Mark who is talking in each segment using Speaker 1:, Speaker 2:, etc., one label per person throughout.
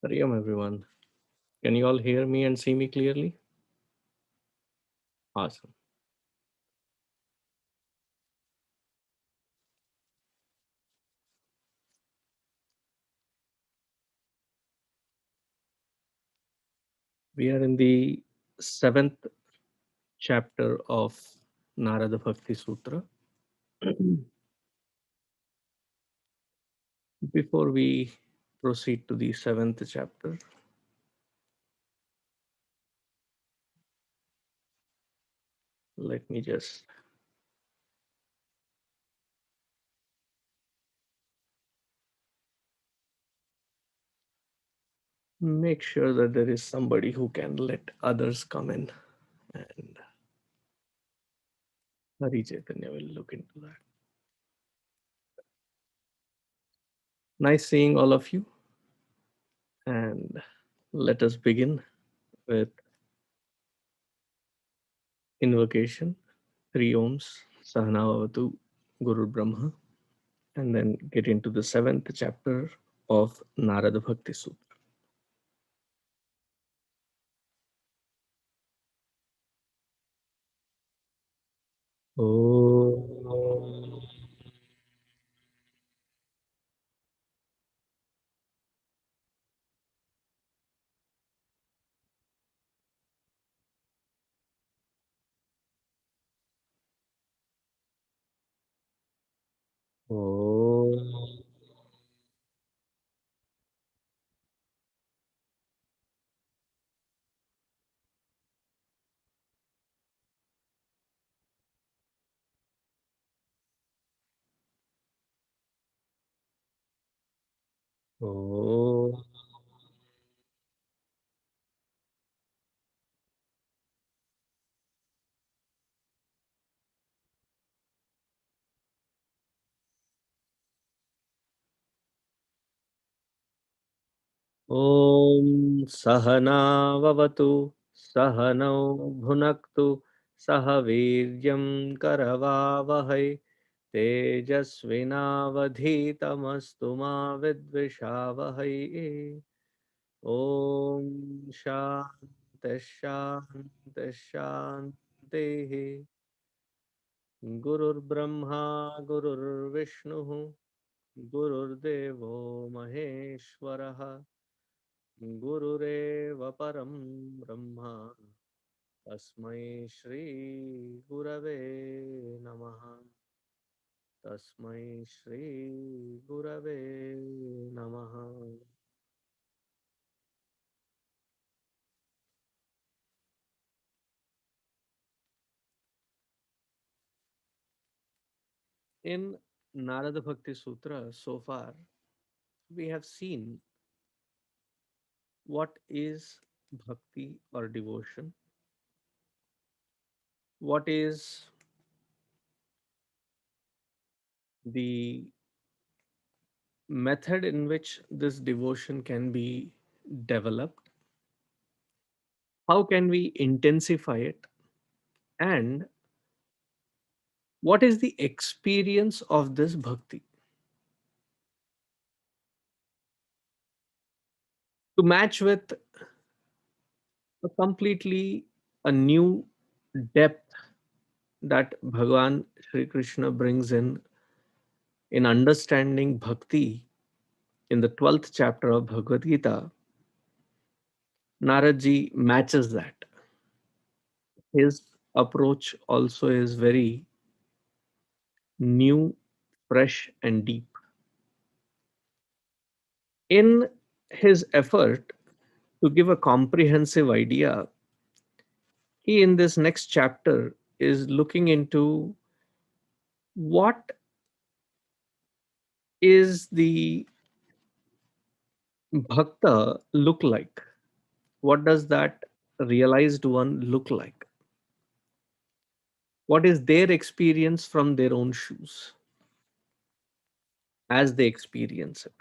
Speaker 1: Hariom, everyone. Can you all hear me and see me clearly? Awesome. We are in the seventh chapter of Narada Bhakti Sutra. Before we proceed to the seventh chapter, let me just make sure that there is somebody who can let others come in, and Hari Chaitanya will look into that. Nice seeing all of you, and let us begin with invocation. Three Oms, Sahanavavatu, Guru Brahma, and then get into the seventh chapter of Narada Bhakti Sutra. Oh. Oh. Oh. ॐ सहनाववतु सहनौ भुनक्तु सह वीर्यं करवावहै तेजस्विनावधीतमस्तु मा विद्विषावहै ॐ शान्ति शान्ति शान्तिः गुरुर्ब्रह्मा गुरुर्विष्णुः गुरुर्देवो महेश्वरः गुरुरेव परं ब्रह्म तस्मै श्री गुरवे नमः तस्मै श्री गुरवे नमः. In Narada Bhakti Sutra, so far, we have seen what is bhakti or devotion, what is the method in which this devotion can be developed, how can we intensify it, and what is the experience of this bhakti. To match with a completely a new depth that Bhagavan Sri Krishna brings in understanding bhakti in the 12th chapter of Bhagavad Gita, Naradji matches that. His approach also is very new, fresh, and deep. In his effort to give a comprehensive idea, he in this next chapter is looking into what is the bhakta look like? What does that realized one look like? What is their experience from their own shoes as they experience it?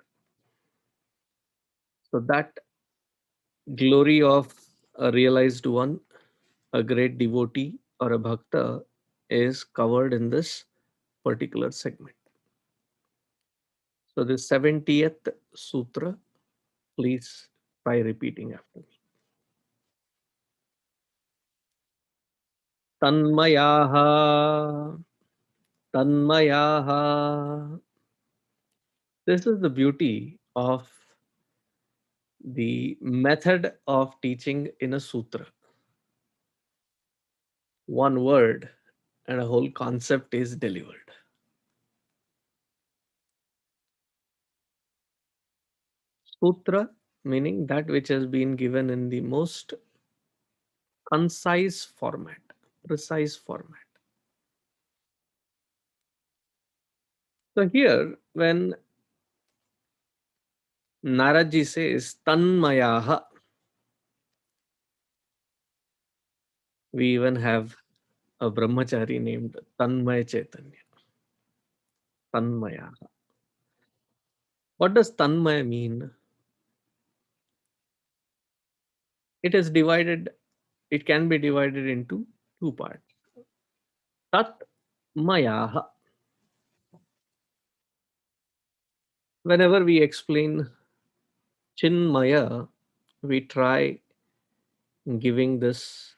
Speaker 1: So, that glory of a realized one, a great devotee, or a bhakta is covered in this particular segment. So, the 70th sutra, please Try repeating after me. Tanmayaha, Tanmayaha. This is the beauty of the method of teaching in a sutra. One word and a whole concept is delivered. Sutra meaning that which has been given in the most concise format, precise format. So here, when Naraji says Tanmayaha, we even have a brahmachari named Tanmaya Chaitanya. Tanmayaha. What does Tanmaya mean? It is divided, it can be divided into two parts. Tat Mayaha. Whenever we explain Chinmaya, we try giving this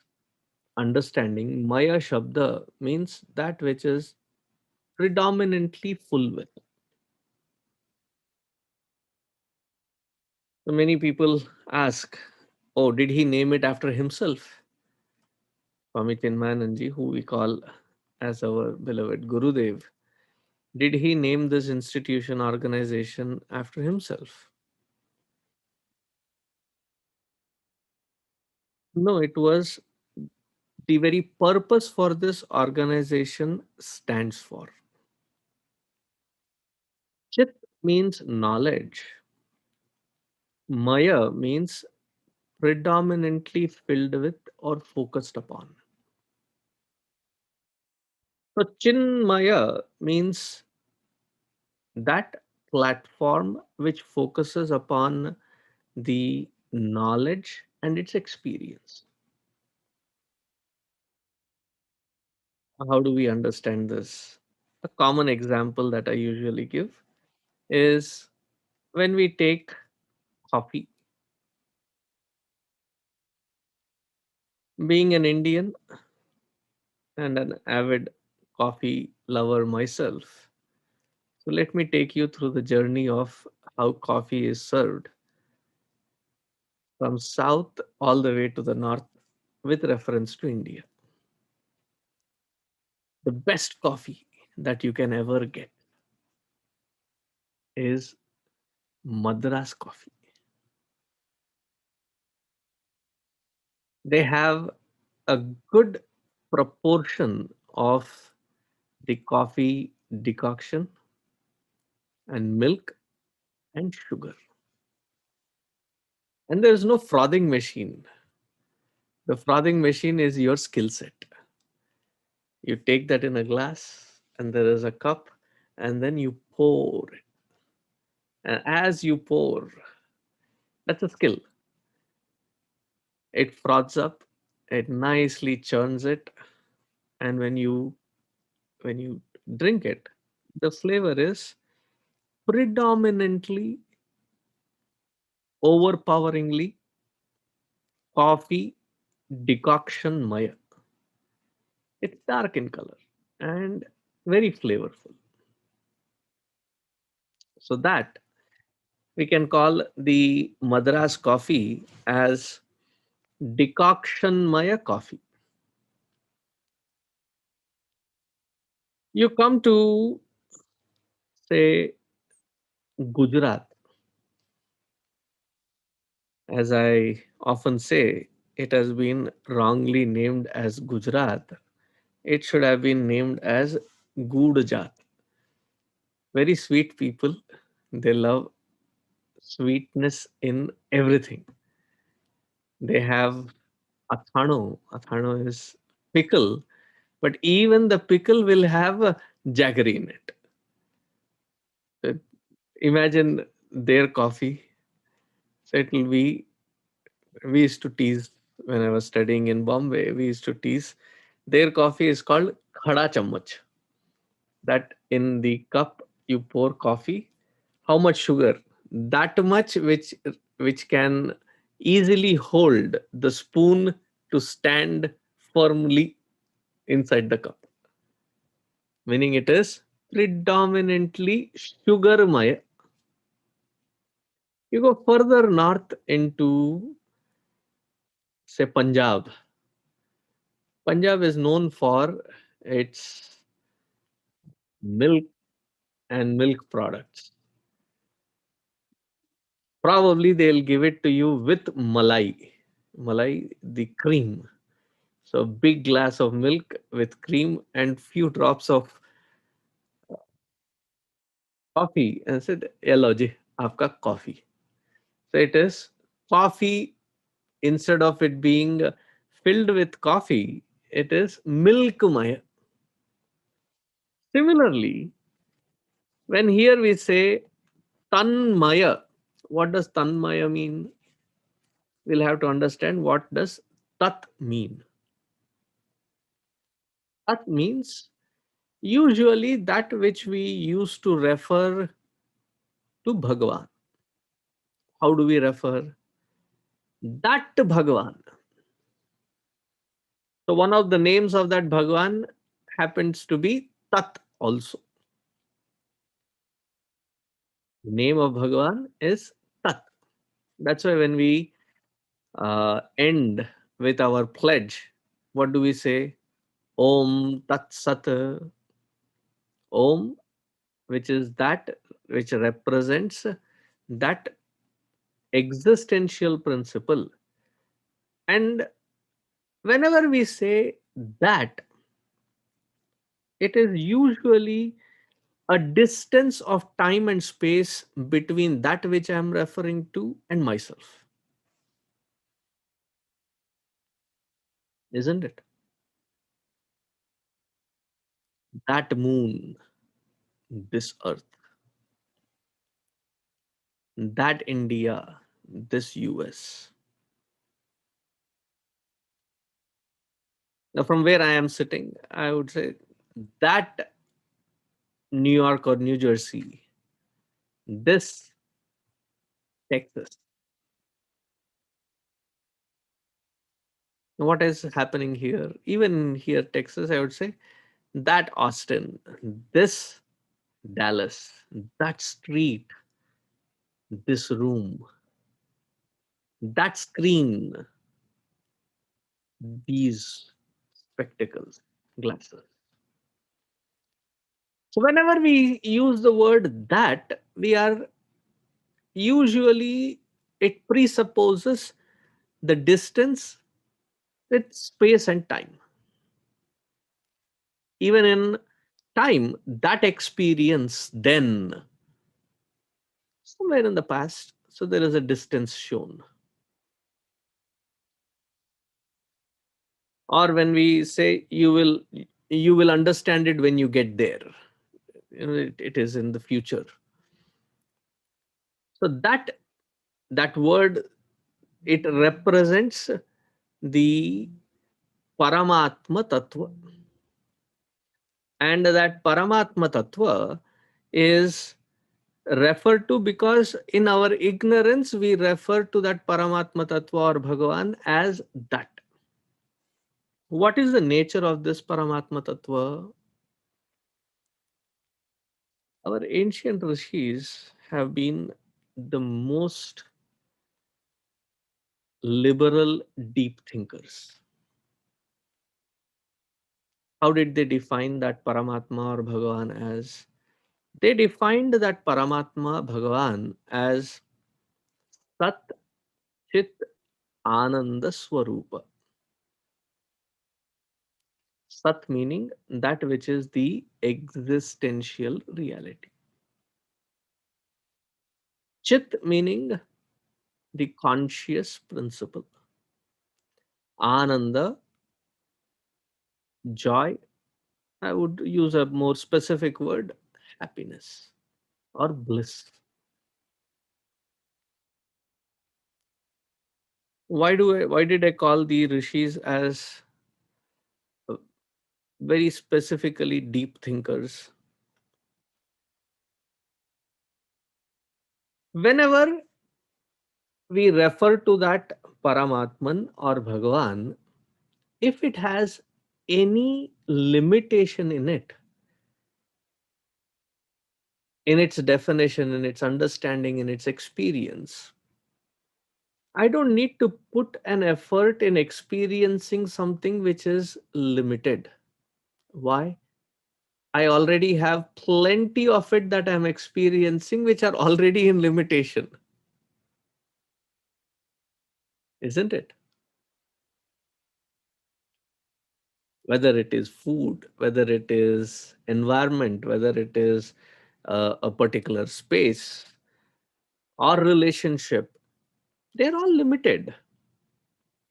Speaker 1: understanding. Maya Shabda means that which is predominantly full with. So many people ask, oh, did he name it after himself? Swami Chinmayananji, who we call as our beloved Gurudev, did he name this institution organization after himself? No, it was the very purpose for this organization stands for. Chit means knowledge. Maya means predominantly filled with or focused upon. So Chinmaya means that platform which focuses upon the knowledge and its experience. How do we understand this? A common example that I usually give is when we take coffee. Being an Indian and an avid coffee lover myself, so let me take you through the journey of how coffee is served from south all the way to the north with reference to India. The best coffee that you can ever get is Madras coffee. They have a good proportion of the coffee decoction and milk and sugar. And there's no frothing machine. The frothing machine is your skill set. You take that in a glass, and there is a cup, and then you pour it. And as you pour, that's a skill. It froths up, it nicely churns it, and when you drink it, the flavor is predominantly, overpoweringly coffee decoction maya. It's dark in color and very flavorful. So that we can call the Madras coffee as decoction maya coffee. You come to say Gujarat, as I often say, it has been wrongly named as Gujarat. It should have been named as Gudjat. Very sweet people. They love sweetness in everything. They have athano. Athano is pickle, but even the pickle will have a jaggery in it. Uh, Imagine their coffee. So it will be, we used to tease when I was studying in Bombay, we used to tease their coffee is called khada chammach. That in the cup you pour coffee, how much sugar? That much which can easily hold the spoon to stand firmly inside the cup, meaning it is predominantly sugarmaya. You go further north into, say, Punjab. Punjab is known for its milk and milk products. Probably they'll give it to you with malai. Malai, the cream. So big glass of milk with cream and few drops of coffee. And I said, "Yellow ji, aapka coffee." So it is coffee. Instead of it being filled with coffee, it is milkmaya. Similarly, when here we say tanmaya, what does tanmaya mean? We'll have to understand what does tat mean. Tat means usually that which we used to refer to Bhagavan. How do we refer? That Bhagavan. So one of the names of that Bhagavan happens to be Tat also. The name of Bhagavan is Tat. That's why when we end with our pledge, what do we say? Om Tat Sat. Om, which is that which represents that existential principle. And whenever we say that, it is usually a distance of time and space between that which I am referring to and myself, isn't it? That moon, this earth, that India, this US. Now, from where I am sitting, I would say that New York or New Jersey, this Texas. What is happening here? Even here, Texas, I would say that Austin, this Dallas, that street, this room, that screen, these spectacles, glasses. So, whenever we use the word that, we are usually, it presupposes the distance with space and time. Even in time, that experience then, somewhere in the past, so there is a distance shown. Or when we say you will understand it when you get there, it is in the future. So that word, it represents the Paramatma Tattva. And that Paramatma Tattva is referred to because in our ignorance we refer to that Paramatma Tattva or Bhagavan as that. What is the nature of this Paramatma Tattva? Our ancient rishis have been the most liberal deep thinkers. How did they define that Paramatma or Bhagavan as? They defined that Paramatma Bhagavan as Sat Chit Ananda Swarupa. Sat meaning that which is the existential reality. Chit meaning the conscious principle. Ananda, joy. I would use a more specific word, happiness or bliss. Why did I call the rishis as very specifically deep thinkers? Whenever we refer to that Paramatman or Bhagavan, if it has any limitation in its definition, in its understanding, in its experience, I don't need to put an effort in experiencing something which is limited. Why? I already have plenty of it that I'm experiencing, which are already in limitation, isn't it? Whether it is food, whether it is environment, whether it is a particular space or relationship, they're all limited.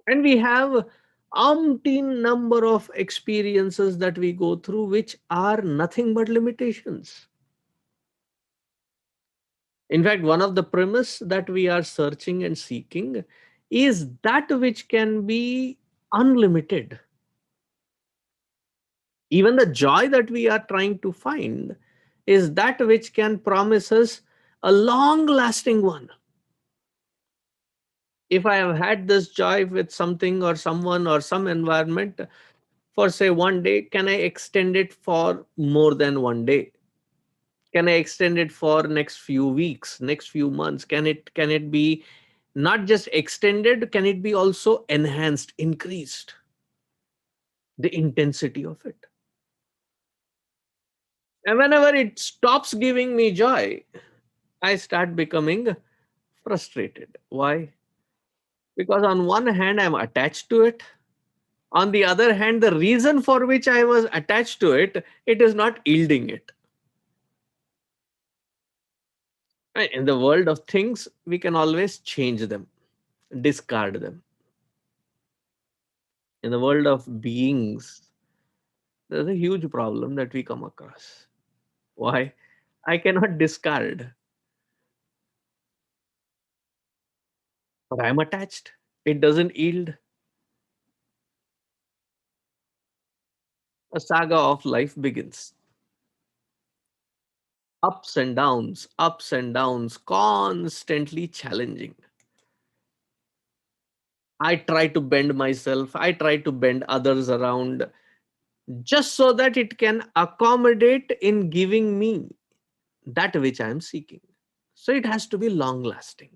Speaker 1: And we have umpteen number of experiences that we go through which are nothing but limitations. In fact, one of the premise that we are searching and seeking is that which can be unlimited. Even the joy that we are trying to find is that which can promise us a long lasting one. If I have had this joy with something or someone or some environment for say one day, can I extend it for more than one day? Can I extend it for next few weeks, next few months? Can it be not just extended, can it be also enhanced, increased, the intensity of it? And whenever it stops giving me joy, I start becoming frustrated. Why? Because on one hand, I'm attached to it. On the other hand, the reason for which I was attached to it, it is not yielding it. Right? In the world of things, we can always change them, discard them. In the world of beings, there's a huge problem that we come across. Why? I cannot discard, but I'm attached. It doesn't yield. A saga of life begins. Ups and downs, constantly challenging. I try to bend myself, I try to bend others around just so that it can accommodate in giving me that which I am seeking. So it has to be long lasting,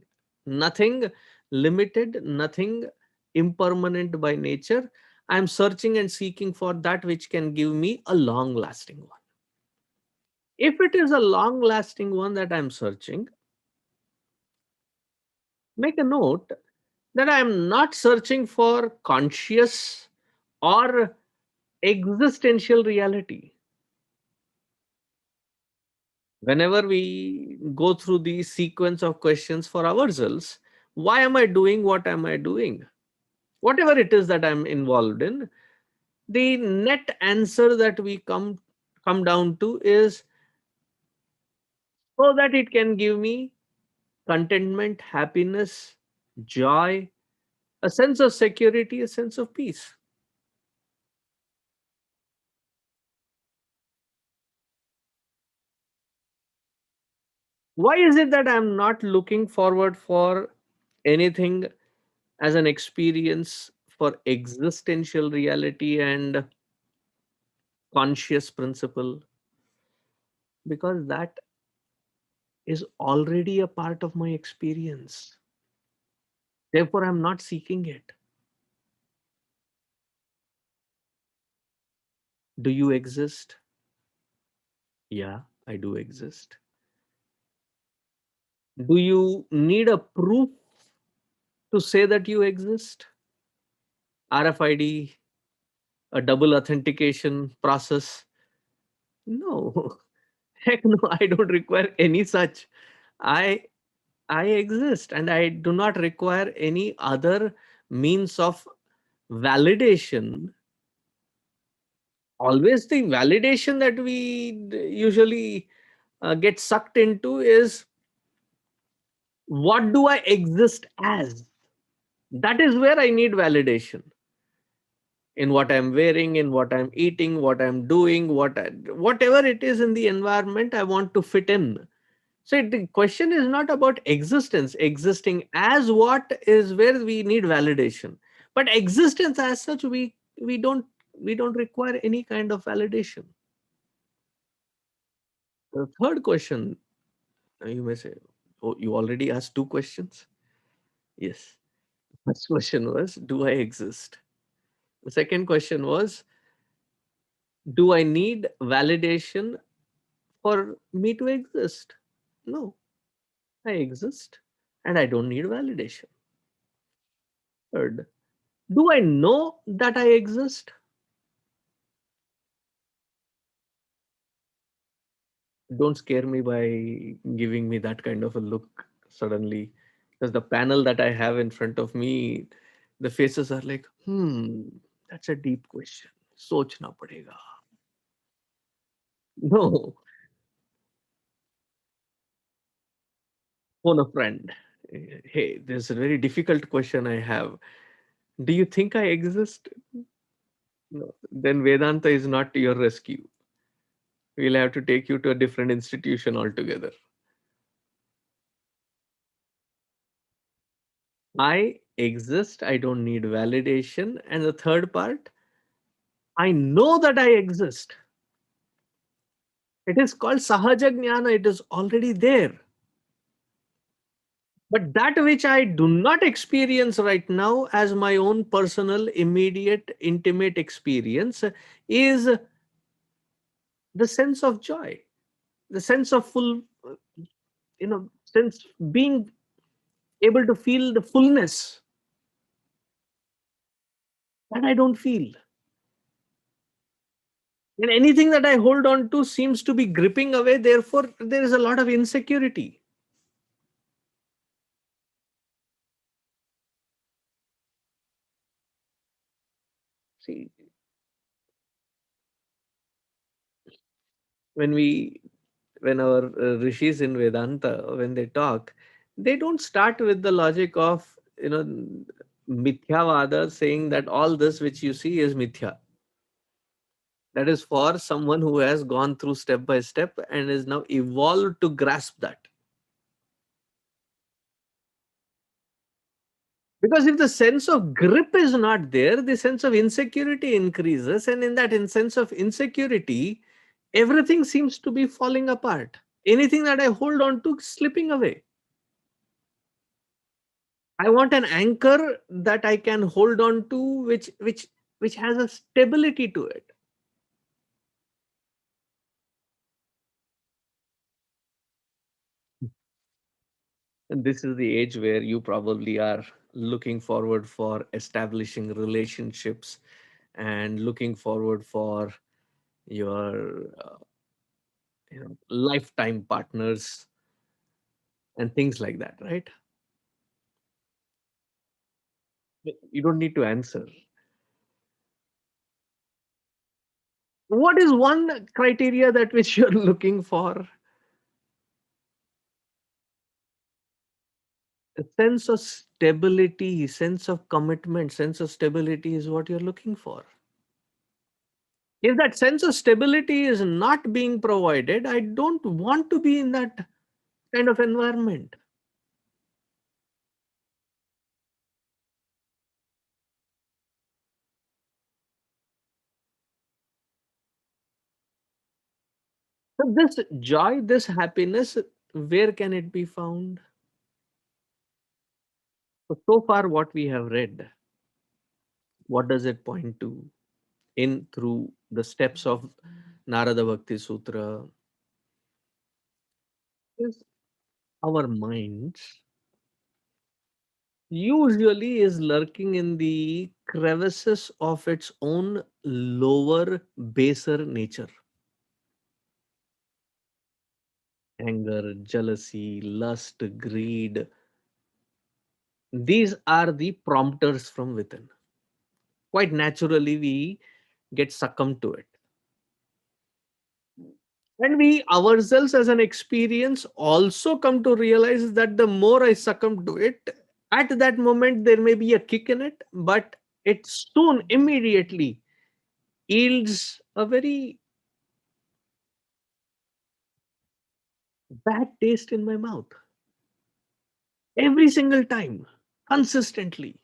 Speaker 1: nothing limited, nothing impermanent by nature. I am searching and seeking for that which can give me a long lasting one. If it is a long lasting one that I'm searching, make a note that I am not searching for conscious or existential reality. Whenever we go through the sequence of questions for ourselves, why am I doing what am I doing? Whatever it is that I'm involved in, the net answer that we come down to is so that it can give me contentment, happiness, joy, a sense of security, a sense of peace. Why is it that I'm not looking forward for anything as an experience for existential reality and conscious principle? Because that is already a part of my experience. Therefore, I'm not seeking it. Do you exist? Yeah, I do exist. Do you need a proof to say that you exist? RFID, a double authentication process? No. Heck no, I don't require any such. I I exist and I do not require any other means of validation. Always the validation that we usually get sucked into is what do I exist as? That is where I need validation in what I'm wearing, in what I'm eating, what I'm doing, whatever it is in the environment I want to fit in. So the question is not about existence. Existing as what is where we need validation. But existence as such, we don't we don't require any kind of validation. The third question, you may say, oh, you already asked two questions? Yes. First question was, do I exist? The second question was, do I need validation for me to exist? No, I exist and I don't need validation. Third, do I know that I exist? Don't scare me by giving me that kind of a look suddenly. Because the panel that I have in front of me, the faces are like, that's a deep question. Sochna padega. No, phone a friend. Hey, there's a very difficult question I have. Do you think I exist? No. Then Vedanta is not your rescue. We'll have to take you to a different institution altogether. I exist. I don't need validation. And the third part, I know that I exist. It is called Sahaja Jnana. It is already there. But that which I do not experience right now as my own personal, immediate, intimate experience is the sense of joy, the sense of full, sense being able to feel the fullness that I don't feel. And anything that I hold on to seems to be gripping away. Therefore, there is a lot of insecurity. See, when we when our rishis in Vedanta, when they talk, they don't start with the logic of mithyavada, saying that all this which you see is mithya. That is for someone who has gone through step by step and is now evolved to grasp that. Because if the sense of grip is not there, the sense of insecurity increases, and in that sense of insecurity, everything seems to be falling apart. Anything that I hold on to slipping away. I want an anchor that I can hold on to, which has a stability to it. And this is the age where you probably are looking forward for establishing relationships and looking forward for your lifetime partners and things like that, right? You don't need to answer. What is one criteria that which you're looking for? A sense of stability, sense of commitment, sense of stability is what you're looking for. If that sense of stability is not being provided, I don't want to be in that kind of environment. So this joy, this happiness, where can it be found? So far, what we have read, what does it point to? In through the steps of Narada Bhakti Sutra, is our minds usually is lurking in the crevices of its own lower, baser nature. Anger, jealousy, lust, greed. These are the prompters from within. Quite naturally, we get succumbed to it. And we ourselves, as an experience, also come to realize that the more I succumb to it, at that moment, there may be a kick in it, but it soon, immediately yields a very bad taste in my mouth every single time, consistently.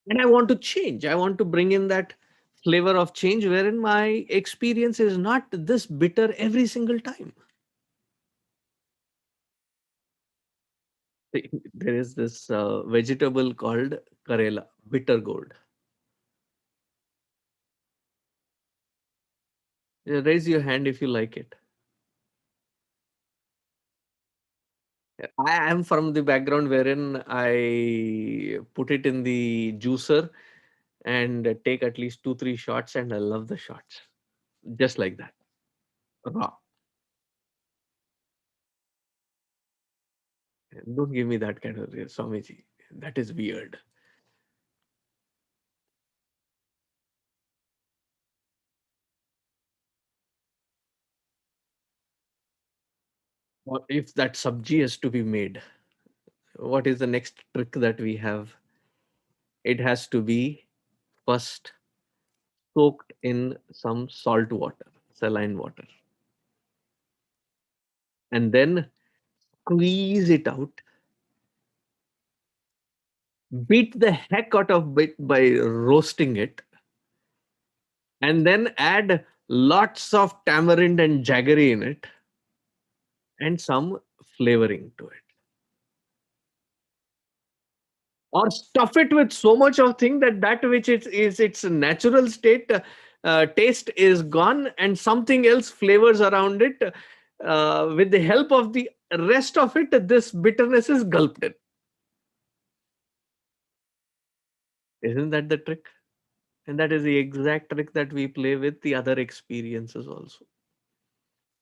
Speaker 1: And I want to change. I want to bring in that flavor of change wherein my experience is not this bitter every single time. There is this vegetable called karela, bitter gourd. Raise your hand if you like it. I am from the background wherein I put it in the juicer and take at least 2, 3 shots, and I love the shots. Just like that. Raw. Don't give me that kind of Swamiji. That is weird. Or if that sabji is to be made, what is the next trick that we have? It has to be first soaked in some salt water, saline water, and then squeeze it out, beat the heck out of it by roasting it, and then add lots of tamarind and jaggery in it and some flavoring to it. Or stuff it with so much of thing that that which it is its natural state taste is gone, and something else flavors around it. With the help of the rest of it, this bitterness is gulped in. Isn't that the trick? And that is the exact trick that we play with the other experiences also.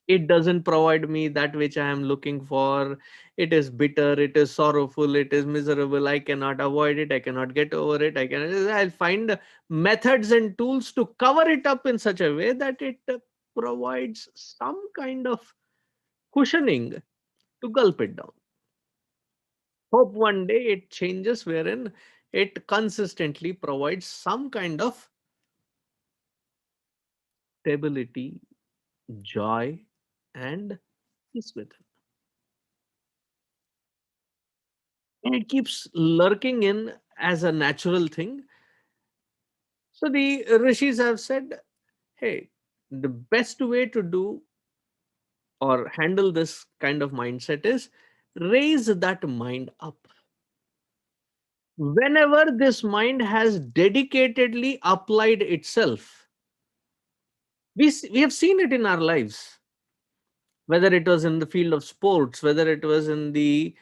Speaker 1: It doesn't provide me that which I am looking for. It is bitter, it is sorrowful, it is miserable. I cannot avoid it, I cannot get over it. I'll find methods and tools to cover it up in such a way that it provides some kind of cushioning to gulp it down. Hope one day it changes wherein it consistently provides some kind of stability, joy, and peace within. And it keeps lurking in as a natural thing. So the rishis have said, hey, the best way to do or handle this kind of mindset is raise that mind up. Whenever this mind has dedicatedly applied itself, we have seen it in our lives, whether it was in the field of sports, whether it was in the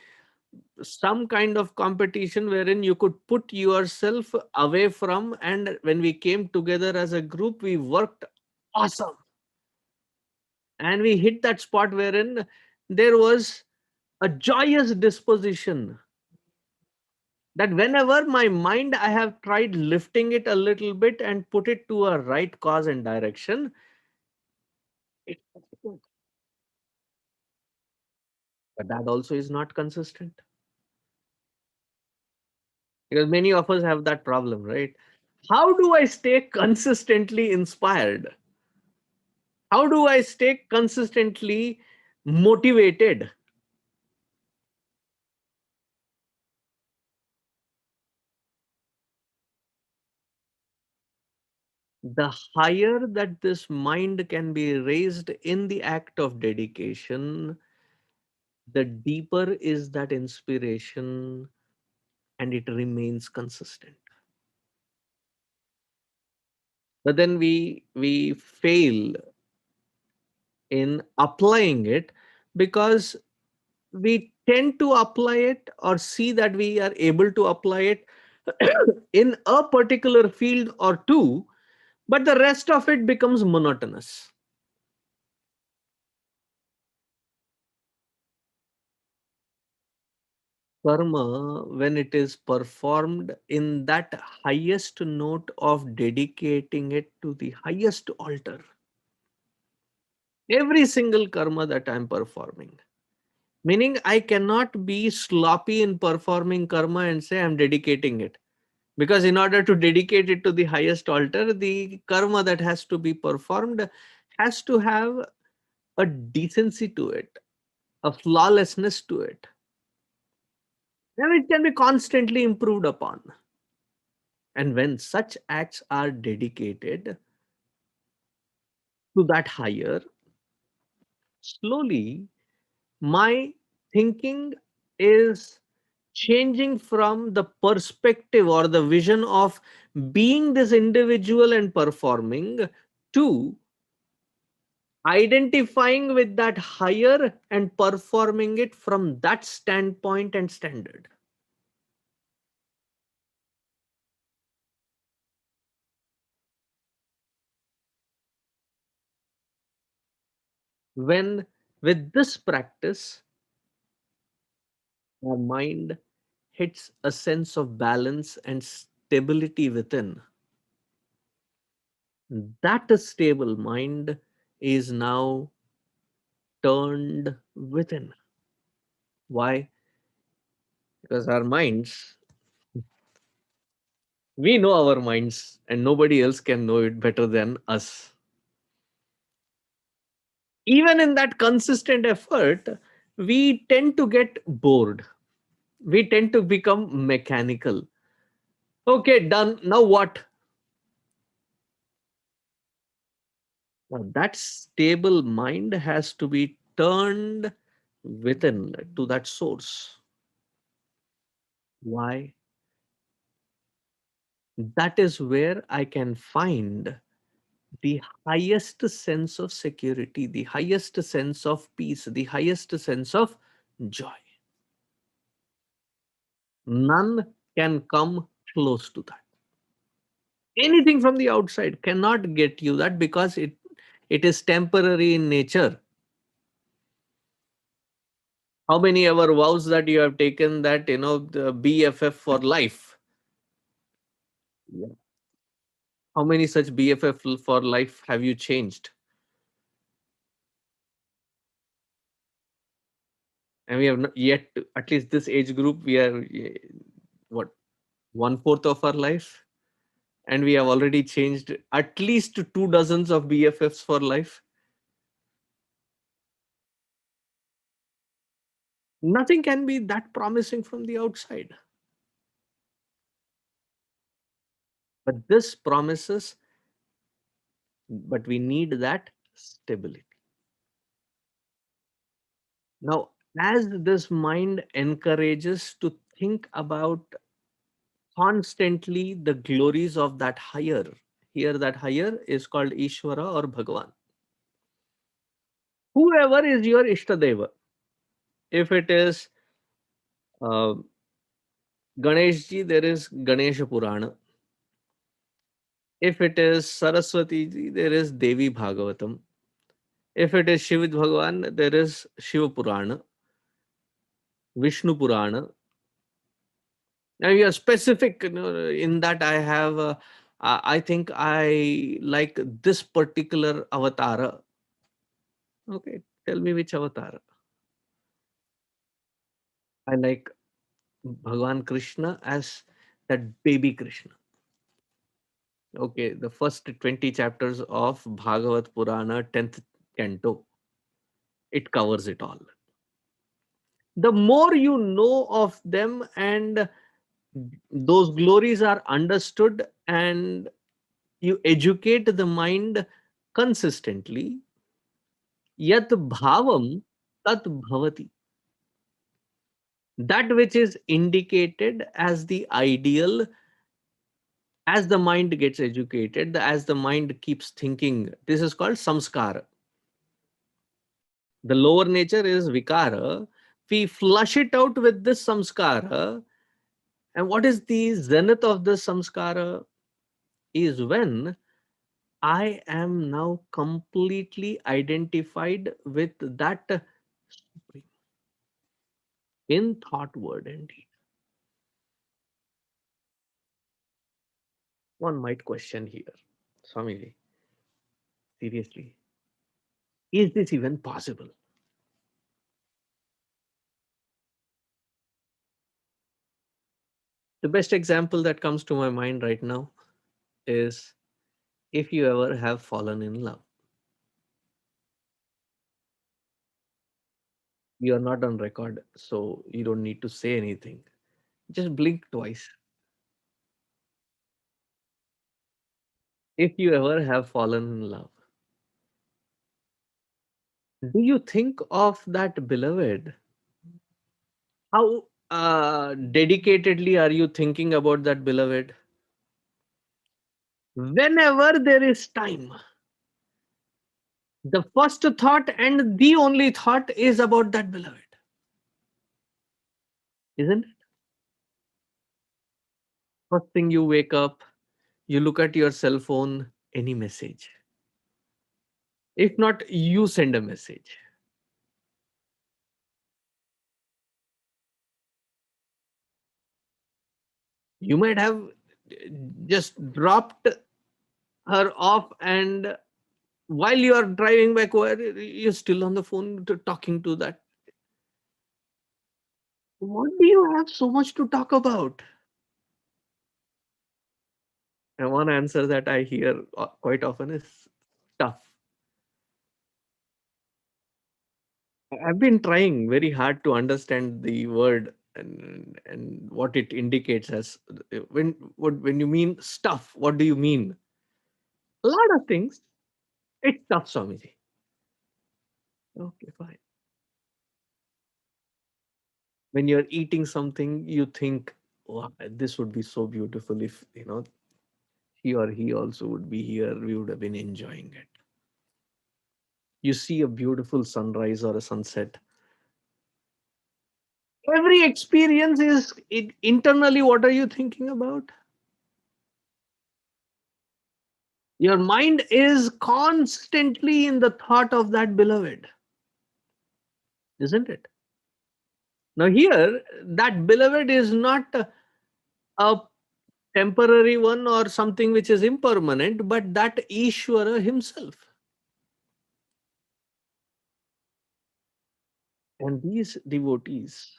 Speaker 1: some kind of competition wherein you could put yourself away from, and when we came together as a group we worked awesome, and we hit that spot wherein there was a joyous disposition that whenever my mind I have tried lifting it a little bit and put it to a right cause and direction, it, but that also is not consistent, because many of us have that problem, right? How do I stay consistently inspired? How do I stay consistently motivated? The higher that this mind can be raised in the act of dedication, the deeper is that inspiration, and it remains consistent. But then we fail in applying it because we tend to apply it or see that we are able to apply it in a particular field or two, but the rest of it becomes monotonous. Karma, when it is performed in that highest note of dedicating it to the highest altar, every single karma that I'm performing, meaning I cannot be sloppy in performing karma and say I'm dedicating it. Because in order to dedicate it to the highest altar, the karma that has to be performed has to have a decency to it, a flawlessness to it, and it can be constantly improved upon. And when such acts are dedicated to that higher, slowly my thinking is changing from the perspective or the vision of being this individual and performing to identifying with that higher and performing it from that standpoint and standard. When with this practice, our mind hits a sense of balance and stability within, that stable mind is now turned within. Why? Because our minds, we know our minds, and nobody else can know it better than us. Even in that consistent effort, we tend to get bored. We tend to become mechanical. Okay, done. Now what? Now that stable mind has to be turned within to that source. Why? That is where I can find the highest sense of security, the highest sense of peace, the highest sense of joy. None can come close to that. Anything from the outside cannot get you that, because it is temporary in nature. How many ever vows that you have taken that, the BFF for life? Yeah. How many such BFF for life have you changed? And we have not yet, at least this age group, we are what, one fourth of our life, and we have already changed at least two dozens of BFFs for life. Nothing can be that promising from the outside, but this promises, but we need that stability. Now, as this mind encourages to think about constantly the glories of that higher, here that higher is called Ishvara or Bhagavan. Whoever is your Ishtadeva, if it is uh, Ganesh ji, there is Ganesha Purana. If it is Saraswati ji, there is Devi Bhagavatam. If it is Shiv Bhagavan, there is Shiva Purana, Vishnu Purana. Now you are specific, in that I have, I think I like this particular avatara. Okay, tell me which avatar. I like Bhagavan Krishna as that baby Krishna. Okay, the first 20 chapters of Bhagavat Purana, 10th canto, it covers it all. The more you know of them and those glories are understood and you educate the mind consistently, yat bhavam tat bhavati. That which is indicated as the ideal, as the mind gets educated, as the mind keeps thinking, this is called samskara. The lower nature is vikara. We flush it out with this samskara. And what is the zenith of this samskara? Is when I am now completely identified with that supreme in thought, word, and deed. One might question here, Swamiji, seriously, is this even possible? The best example that comes to my mind right now is, if you ever have fallen in love, you are not on record, so you don't need to say anything. Just blink twice. If you ever have fallen in love, do you think of that beloved? How dedicatedly are you thinking about that beloved? Whenever there is time, the first thought and the only thought is about that beloved, isn't it? First thing you wake up, you look at your cell phone, any message. If not, you send a message. You might have just dropped her off, and while you are driving back, where you're still on the phone talking to that. What do you have so much to talk about? And one answer that I hear quite often is stuff. I've been trying very hard to understand the word and what it indicates as. When you mean stuff, what do you mean? A lot of things. It's stuff, Swamiji. Okay, fine. When you're eating something, you think, wow, this would be so beautiful if, he or he also would be here. We would have been enjoying it. You see a beautiful sunrise or a sunset. Every experience is internally, what are you thinking about? Your mind is constantly in the thought of that beloved, isn't it? Now, here, that beloved is not a temporary one or something which is impermanent, but that Ishvara himself. And these devotees,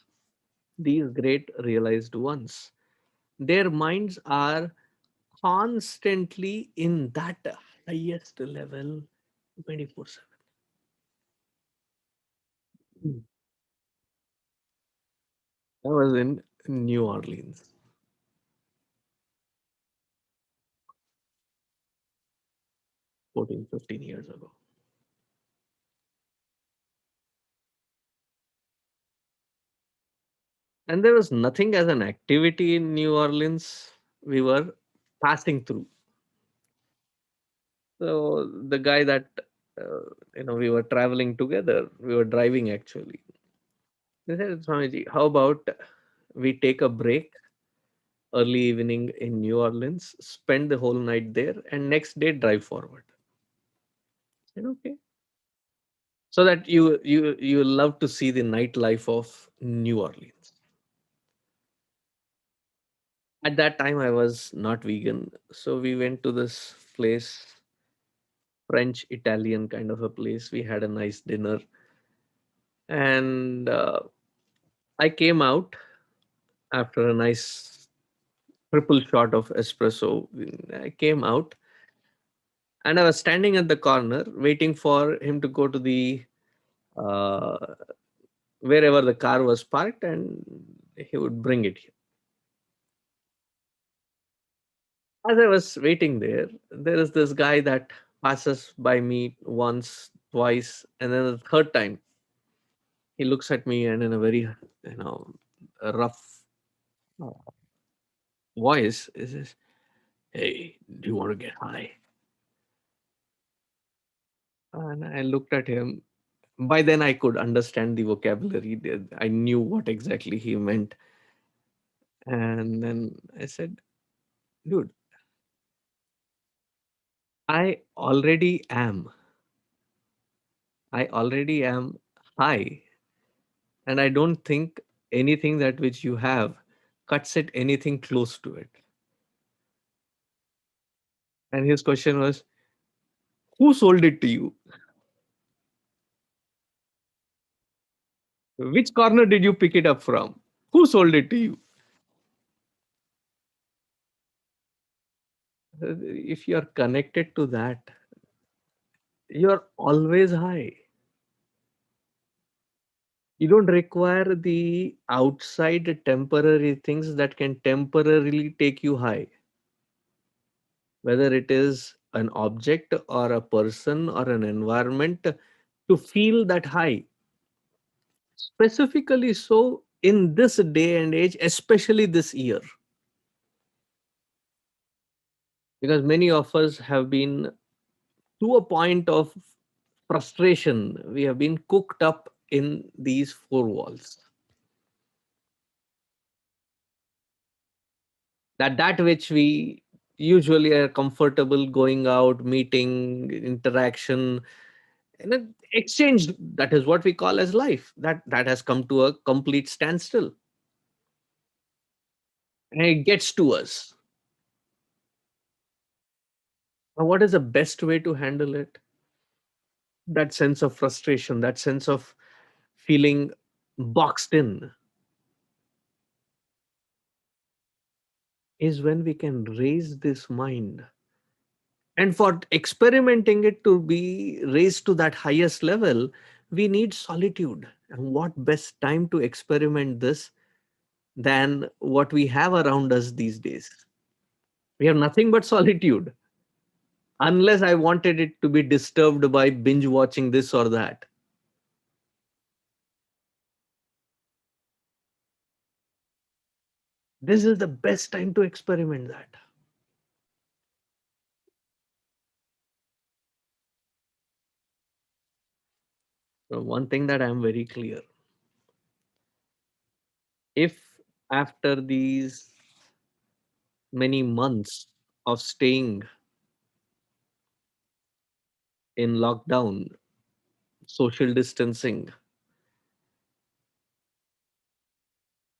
Speaker 1: these great realized ones, their minds are constantly in that highest level 24/7. Mm. I was in New Orleans 14, 15 years ago. And there was nothing as an activity in New Orleans. We were passing through. So the guy that we were traveling together, we were driving actually. They said, Swamiji, how about we take a break early evening in New Orleans, spend the whole night there, and next day drive forward. I said, okay. So that you love to see the nightlife of New Orleans. At that time, I was not vegan, so we went to this place, French Italian kind of a place. We had a nice dinner, and I came out after a nice triple shot of espresso. I came out and I was standing at the corner waiting for him to go to the uh, wherever the car was parked, and he would bring it here. As I was waiting there, there is this guy that passes by me once, twice, and then the third time he looks at me and in a very rough uh, voice, he says, "Hey, do you want to get high?" And I looked at him. By then, I could understand the vocabulary. I knew what exactly he meant. And then I said, dude, I already am. I already am high. And I don't think anything that which you have cuts it anything close to it. And his question was, who sold it to you? Which corner did you pick it up from? Who sold it to you? If you're connected to that, you're always high. You don't require the outside temporary things that can temporarily take you high, whether it is an object or a person or an environment, to feel that high. Specifically, so in this day and age, especially this year, because many of us have been to a point of frustration. We have been cooked up in these four walls. That which we usually are comfortable going out, meeting, interaction, and an exchange, that is what we call as life. That has come to a complete standstill, and it gets to us. Now, what is the best way to handle it? That sense of frustration, that sense of feeling boxed in, is when we can raise this mind. And for experimenting it to be raised to that highest level, we need solitude. And what best time to experiment this than what we have around us these days? We have nothing but solitude, unless I wanted it to be disturbed by binge watching this or that. This is the best time to experiment that. So one thing that I'm very clear, if after these many months of staying in lockdown, social distancing,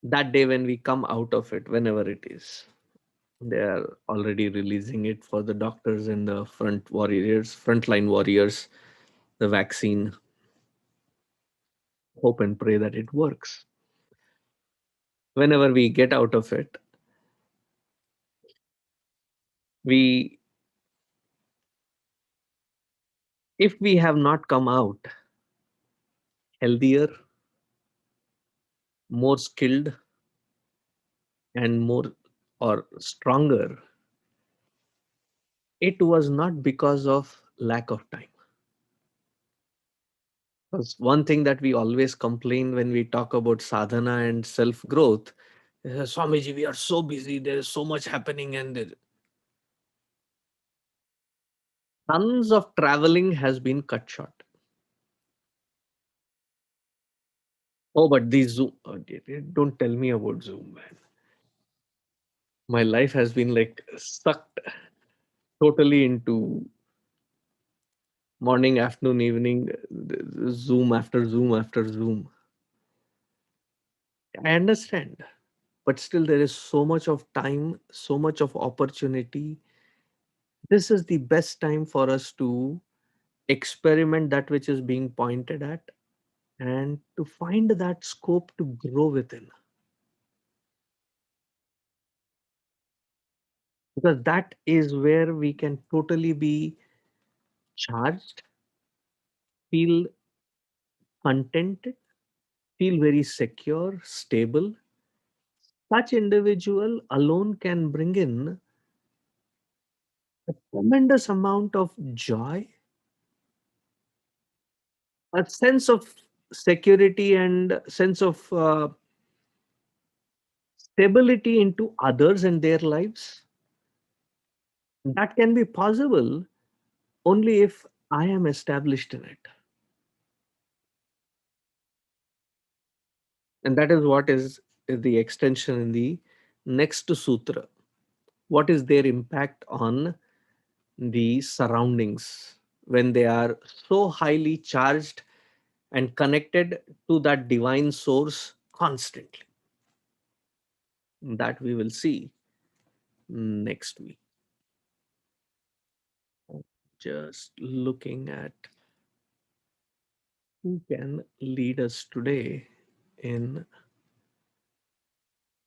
Speaker 1: that day when we come out of it, whenever it is, they are already releasing it for the doctors and the frontline warriors, the vaccine. Hope and pray that it works. Whenever we get out of it, we, if we have not come out healthier, more skilled, and more or stronger, it was not because of lack of time. Because one thing that we always complain when we talk about sadhana and self growth is, Swamiji, we are so busy, there is so much happening, and tons of traveling has been cut short. Oh, but these Zoom, oh, don't tell me about Zoom, man. My life has been like sucked totally into morning, afternoon, evening, Zoom after Zoom after Zoom. I understand, but still, there is so much of time, so much of opportunity. This is the best time for us to experiment that which is being pointed at and to find that scope to grow within, because that is where we can totally be charged, feel contented, feel very secure, stable. Such individual alone can bring in a tremendous amount of joy, a sense of security, and sense of stability into others and their lives. That can be possible only if I am established in it. And that is what is the extension in the next sutra. What is their impact on the surroundings when they are so highly charged and connected to that divine source constantly? That we will see next week. Just looking at who can lead us today in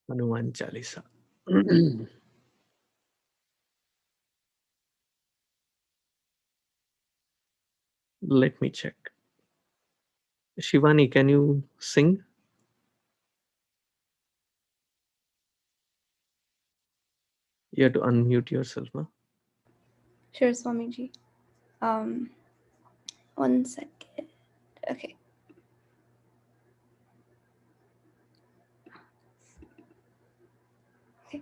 Speaker 1: Hanuman Chalisa. Let me check. Shivani, can you sing? You have to unmute yourself, na?
Speaker 2: Sure, Swamiji. Um, 1 second. Okay. Okay.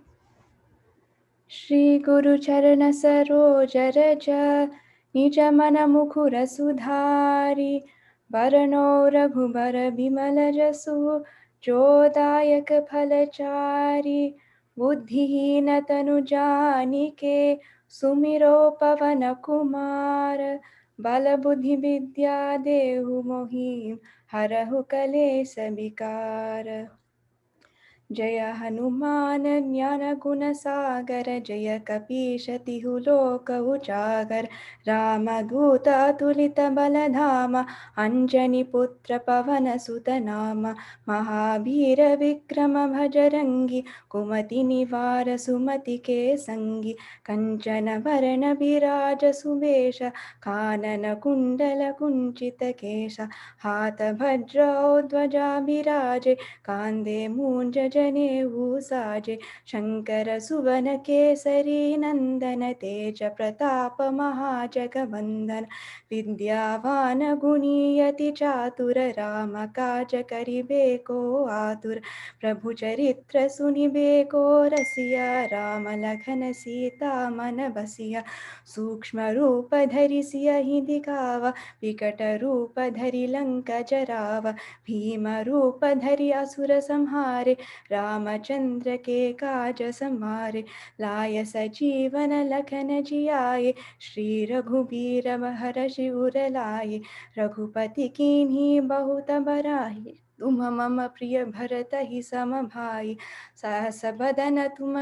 Speaker 2: Shri Guru Charana Saroj Raja Nij Mana Mukhura Sudhari Barano Raghubara Bimala Jasu Jodayak Phalachari Buddhihina Tanu Janike Sumiro Pavana Kumar Bala Buddhi Vidya Dehu Mohim Harahu Kale Sabikar जय हनुमान ज्ञान गुण सागर जय कपीश तिहु लोक उजागर राम दूत अतुलित बल धाम अंजनी पुत्र पवन सुत नाम महावीर विक्रम भजरंगी कुमति निवार सुमति के संगी कंचन वरण विराज सुवेश कानन कुंडल कुंचित केश हाथ भद्र ध्वजा विराजे कांदे मूंज जनेऊ साजे शंकर सुवन केसरी नंदन तेज प्रताप महाजगवंदन विद्यावान गुणीयति चातुर राम काज करिबे को आतुर प्रभु चरित्र सुनिबे को रसिया राम लखन सीता मन बसिया सूक्ष्म रूप धरि सियहि दिखावा विकट रूप धरि लंक जरावा भीम रूप धरि असुर संहारे रामचंद्र के काज समारे लाय सजीवन लखन जियाए श्री रघुबीर महर्षि उर लाए रघुपति कीन्ही बहुत बराई तुम मम प्रिय भरत ही सम भाई सहस बदन तुम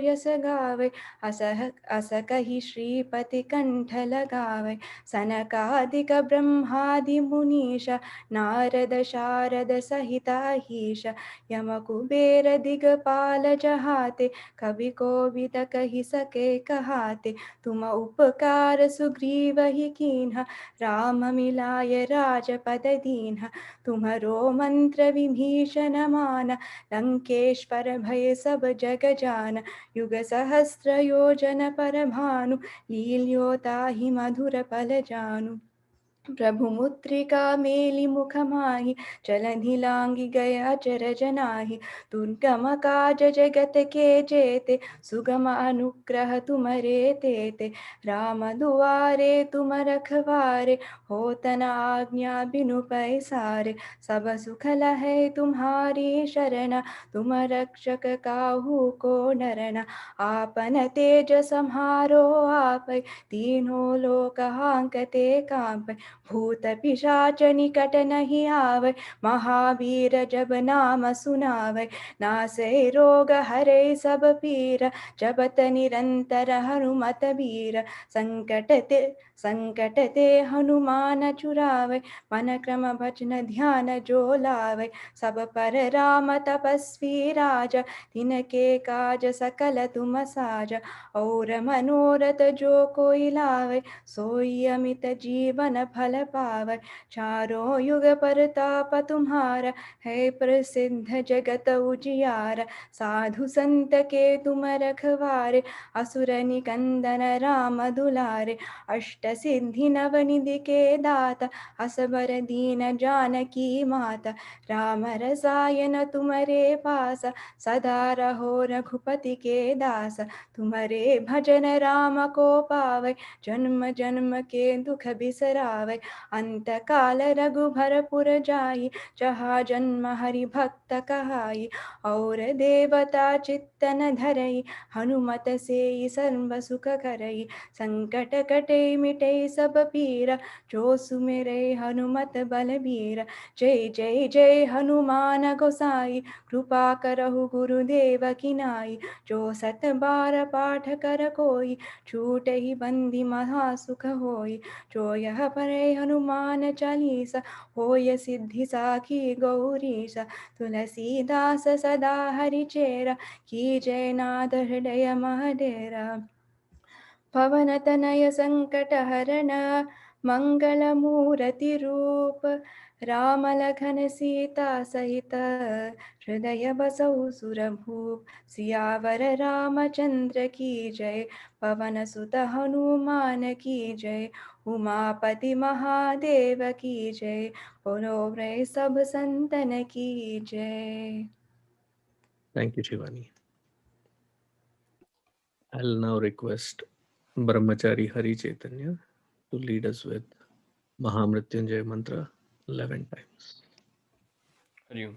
Speaker 2: यस गावे अस कही श्रीपति कंठ लगावे सनकादिक ब्रह्मादि मुनीश नारद शारद सहित अहीश यम कुबेर दिगपाल जहाते कवि कोविद कहि सके कहाते तुम उपकार सुग्रीव ही कीन्हा राम मिलाय राजपद दीन्हा तुम्हरो मंत्र विभीषण माना लंकेश्वर भय सब जग जान युग सहस्र योजन पर भानु लील्योताहि मधुर पल जानु प्रभु मुद्रिका मेलि मुख माहि जलधि लांघि गया चर जनाहि दुर्गम काज जगत के जेते सुगम अनुग्रह तुमरे तेते राम दुआरे तुम रखवारे होतन आज्ञा बिनु पैसारे सब सुख लहै तुम्हारी शरण तुम रक्षक काहू को डरना आपन तेज सम्हारो आपै तीनों लोक हांकते कांपै भूत पिशाच निकट नहीं आवे महावीर जब नाम सुनावे नासे रोग हरे सब पीर जपत निरंतर हनुमत बीर संकट ते हनुमान छुड़ावे मन क्रम भजन ध्यान जो लावे सब पर राम तपस्वी राजा तिनके काज सकल तुम साजा और मनोरथ जो कोई लावे सोई अमित जीवन फल पावै चारों युग परताप तुम्हारा है प्रसिद्ध जगत उजियारा साधु संत के तुम रखवारे असुर निकंदन राम दुलारे अष्ट सिद्धि नवनिधि के दाता असबर दीन जानकी माता राम रसायन तुम्हारे पास सदा रहो रघुपति के दास तुम्हारे भजन राम को पावे जन्म जन्म के दुख बिसरावे अंत काल रघुभरपुर जाई जहाँ जन्म हरि भक्त कहाई और देवता चित्तन धरई हनुमत से सर्व सुख करई संकट कटे मिटे सब पीरा जो सुमेरे हनुमत बलबीरा जय जय जय हनुमान गोसाई कृपा करहु गुरुदेव की नाई जो सत बार पाठ कर कोई छूट ही बंदी महा सुख होई जो यह पढ़े हनुमान चालीसा होय सिद्धि साखी गौरीसा तुलसीदास सदा हरिचेरा की जय नाथ हृदय महडेरा पवन तनय संकट हरण मङ्गलमूरतिरूप रामलखन सीता सहित हृदय बसौ सुरभूप सियावर रामचंद्र की जय। पवन सुत हनुमान की जय। उमापति महादेव की जय। बोलो रे सब संतन की जय।
Speaker 1: Thank you, Shivani. I'll now request Brahmachari Hari Chaitanya to lead us with Mahamrityunjay mantra 11 times.
Speaker 3: Hari ओम्।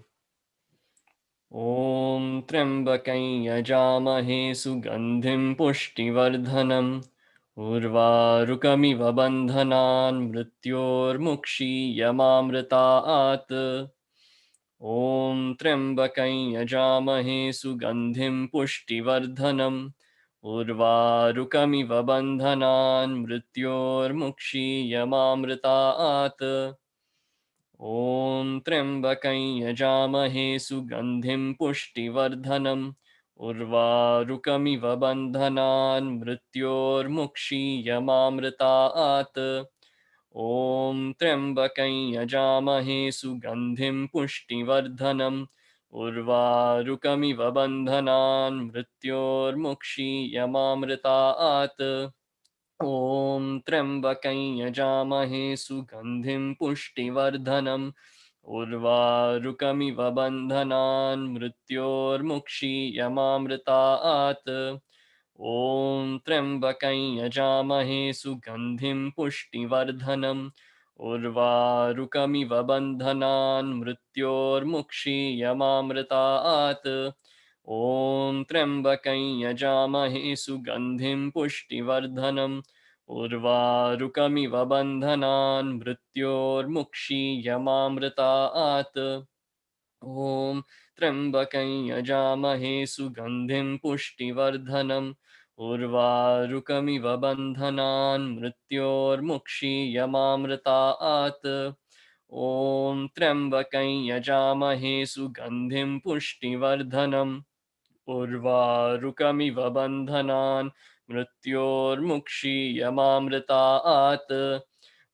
Speaker 3: ॐ त्र्यम्बकं यजामहे सुगन्धिं पुष्टिवर्धनम् उर्वारुकमिव बन्धनान् मृत्योर्मुक्षीयमामृतात्। ॐ त्र्यम्बकं यजामहे सुगन्धिं पुष्टिवर्धनम् उर्वारुकमिव बन्धनान् मृत्योर्मुक्षीयमामृतात्। ॐ त्र्यम्बकं यजामहे सुगन्धिं पुष्टिवर्धनम् उर्वारुकमिव बन्धनान् मृत्योर्मुक्षीयमामृतात्। ॐ त्र्यम्बकं यजामहे सुगन्धिं पुष्टिवर्धनम् उर्वारुकमिव बन्धनान् मृत्योर्मुक्षीयमामृतात्। ॐ त्र्यम्बकं यजामहे सुगन्धिं पुष्टिवर्धनम् उर्वारुकमिव बन्धनान् मृत्योर्मुक्षीयमामृतात्। ॐ त्र्यम्बकं यजामहे सुगन्धिं पुष्टिवर्धनम् उर्वारुकमिव बन्धनान् मृत्योर्मुक्षीयमामृतात्। ॐ त्र्यम्बकं यजामहे सुगन्धिं पुष्टिवर्धनम् उर्वारुकमिव बन्धनान् मृत्योर्मुक्षीयमामृतात्। ॐ त्र्यम्बकं यजामहे सुगन्धिं पुष्टिवर्धनम् उर्वारुकमिव बन्धनान् मृत्योर्मुक्षीयमामृतात्। ॐ त्र्यम्बकं यजामहे सुगन्धिं पुष्टिवर्धनम् उर्वारुकमिव बन्धनान् मृत्योर्मुक्षीयमामृतात्।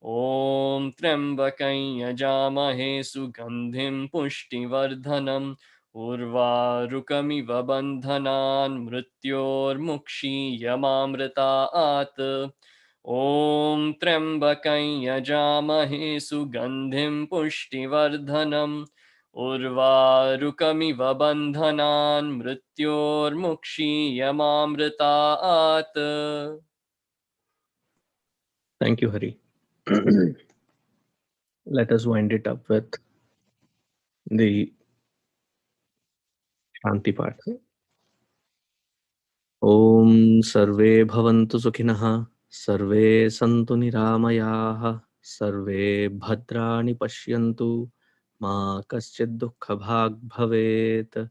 Speaker 3: ॐ त्र्यम्बकं यजामहे सुगन्धिं पुष्टिवर्धनम् उर्वारुकमिव बन्धनान् मृत्योर्मुक्षीयमामृतात्। ॐ त्र्यम्बकं यजामहे सुगन्धिं पुष्टिवर्धनम् उर्वारुकमिव बन्धनान् मृत्योर्मुक्षीयमामृतात्।
Speaker 1: Thank you, Hari. Let us wind it up with the Shanti part. Om Sarve Bhavantu Sukhinah Sarve Santu Niramayaha Sarve Bhadrani Pashyantu Ma Kaschid Dukkha Bhag Bhavet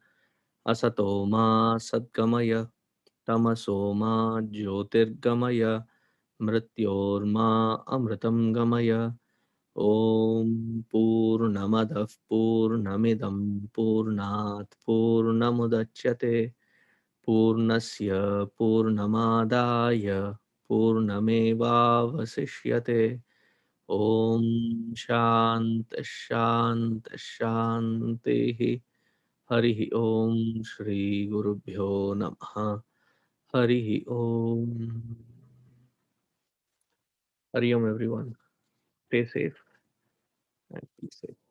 Speaker 1: Asato Ma Sadgamaya Tamaso Ma Jyotirgamaya Mrityorma Amritam Gamaya Om Purnamadah Purnamidam Purnat Purnamudachyate Purnasya Purnamadaya Purnamevavasishyate Om Shanti Shanti Shanti Harihi Om Shri Gurubhyo Namaha Harihi Om. Hari Om everyone. Stay safe and be safe.